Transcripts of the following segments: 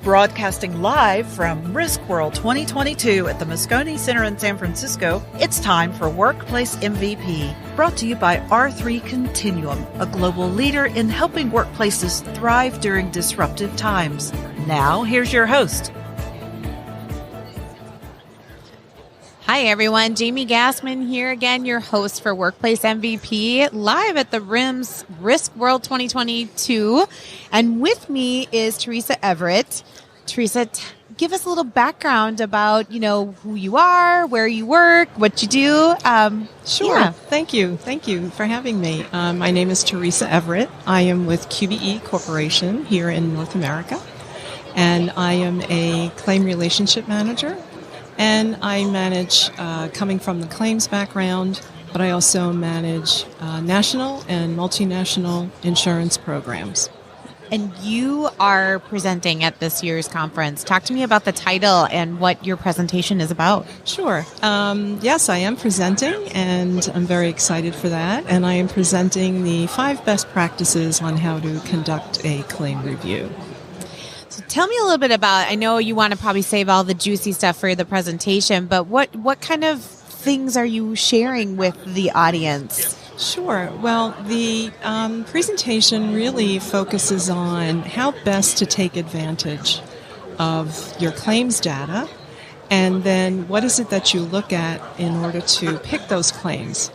Broadcasting live from RISKWORLD 2022 at the Moscone Center in San Francisco, it's time for Workplace MVP, brought to you by R3 Continuum, a global leader in helping workplaces thrive during disruptive times. Now, here's your host. Hi, everyone. Jamie Gassmann here again, your host for Workplace MVP, live at the RIMS RISKWORLD 2022. And with me is Theresa Everett. Theresa, give us a little background about, who you are, where you work, what you do. Sure. Yeah. Thank you. Thank you for having me. My name is Theresa Everett. I am with QBE Corporation here in North America. And I am a claim relationship manager. And I manage, coming from the claims background, but I also manage national and multinational insurance programs. And you are presenting at this year's conference. Talk to me about the title and what your presentation is about. Sure. Yes, I am presenting, and I'm very excited for that. And I am presenting the 5 best practices on how to conduct a claim review. So tell me a little bit about, I know you want to probably save all the juicy stuff for the presentation, but what kind of things are you sharing with the audience? Sure. Well, the presentation really focuses on how best to take advantage of your claims data, and then what is it that you look at in order to pick those claims.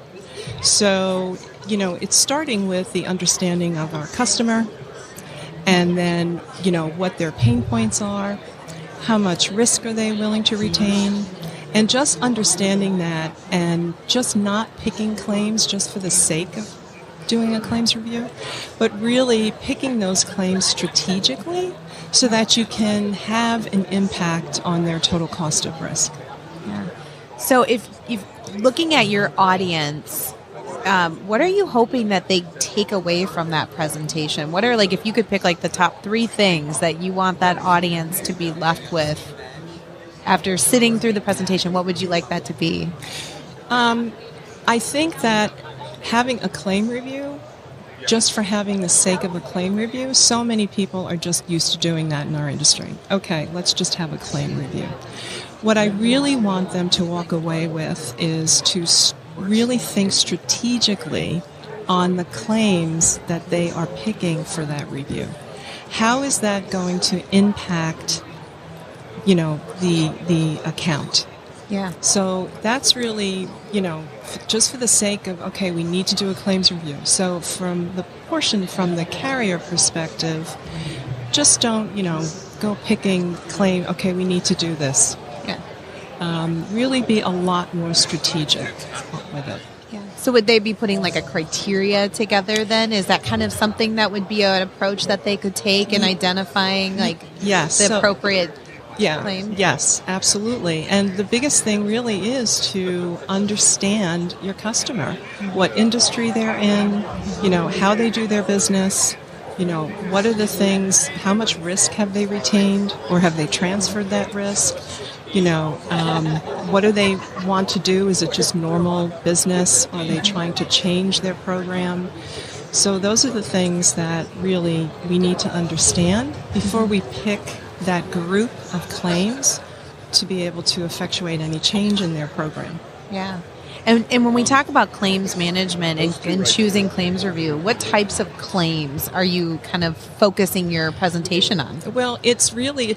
So, it's starting with the understanding of our customer, and then, what their pain points are, how much risk are they willing to retain, and just understanding that and just not picking claims just for the sake of doing a claims review, but really picking those claims strategically so that you can have an impact on their total cost of risk. Yeah. So if looking at your audience, what are you hoping that they take away from that presentation? What are, if you could pick the top 3 things that you want that audience to be left with after sitting through the presentation, what would you like that to be? I think that having a claim review, just for having the sake of a claim review, so many people are just used to doing that in our industry. Okay, let's just have a claim review. What I really want them to walk away with is to really think strategically on the claims that they are picking for that review. How is that going to impact the account? Yeah. So that's really, just for the sake of, okay, we need to do a claims review. So from the portion from the carrier perspective, just don't, go picking claim, okay, we need to do this. Yeah. Really be a lot more strategic with it. Yeah. So would they be putting a criteria together then? Is that kind of something that would be an approach that they could take in identifying yes, the appropriate Yeah, claim? Yes, absolutely. And the biggest thing really is to understand your customer, what industry they're in, how they do their business, what are the things, how much risk have they retained or have they transferred that risk? What do they want to do? Is it just normal business? Are they trying to change their program? So those are the things that really we need to understand before we pick that group of claims to be able to effectuate any change in their program. Yeah. And when we talk about claims management and choosing claims review, what types of claims are you kind of focusing your presentation on? Well, it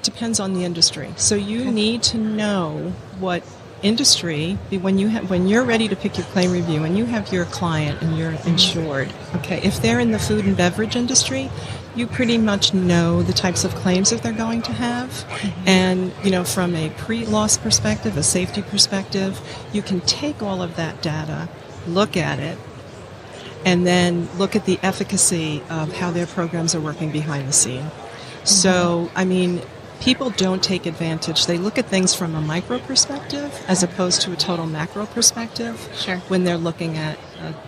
depends on the industry. So you need to know what industry, when you're ready to pick your claim review and you have your client and you're insured, okay, if they're in the food and beverage industry, you pretty much know the types of claims that they're going to have. And, from a pre-loss perspective, a safety perspective, you can take all of that data, look at it, and then look at the efficacy of how their programs are working behind the scene. So, people don't take advantage. They look at things from a micro perspective as opposed to a total macro perspective when they're looking at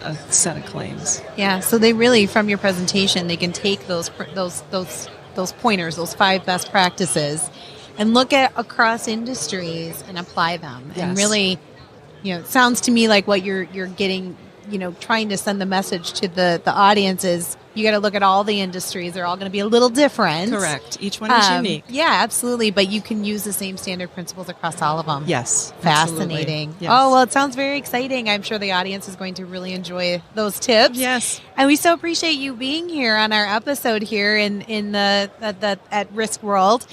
a set of claims. Yeah, so they really, from your presentation, they can take those pointers, those 5 best practices, and look at across industries and apply them. Yes. And really, it sounds to me like what you're getting, trying to send the message to the audience is you got to look at all the industries. They're all going to be a little different. Correct. Each one is unique. Yeah, absolutely. But you can use the same standard principles across all of them. Yes. Fascinating. Yes. Oh, well, it sounds very exciting. I'm sure the audience is going to really enjoy those tips. Yes. And we so appreciate you being here on our episode here at RISKWORLD.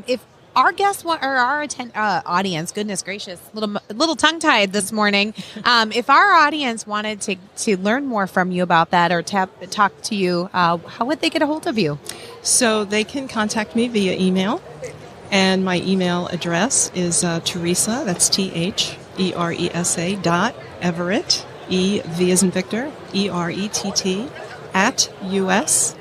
If our guests or our audience, goodness gracious, little tongue-tied this morning. If our audience wanted to learn more from you about that or talk to you, how would they get a hold of you? So they can contact me via email, and my email address is Theresa, that's THERESA .Everett, E-V as in Victor, E-R-E-T-T, @us.qbe.com.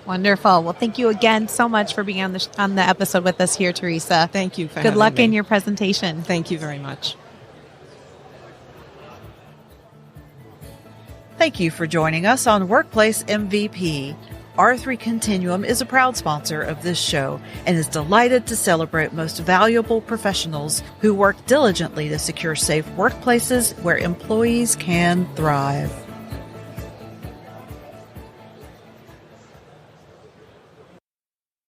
Wonderful. Well, thank you again so much for being on the episode with us here, Theresa. Thank you for Good having luck me. in your presentation. Thank you very much. Thank you for joining us on Workplace MVP. R3 Continuum is a proud sponsor of this show and is delighted to celebrate most valuable professionals who work diligently to secure safe workplaces where employees can thrive.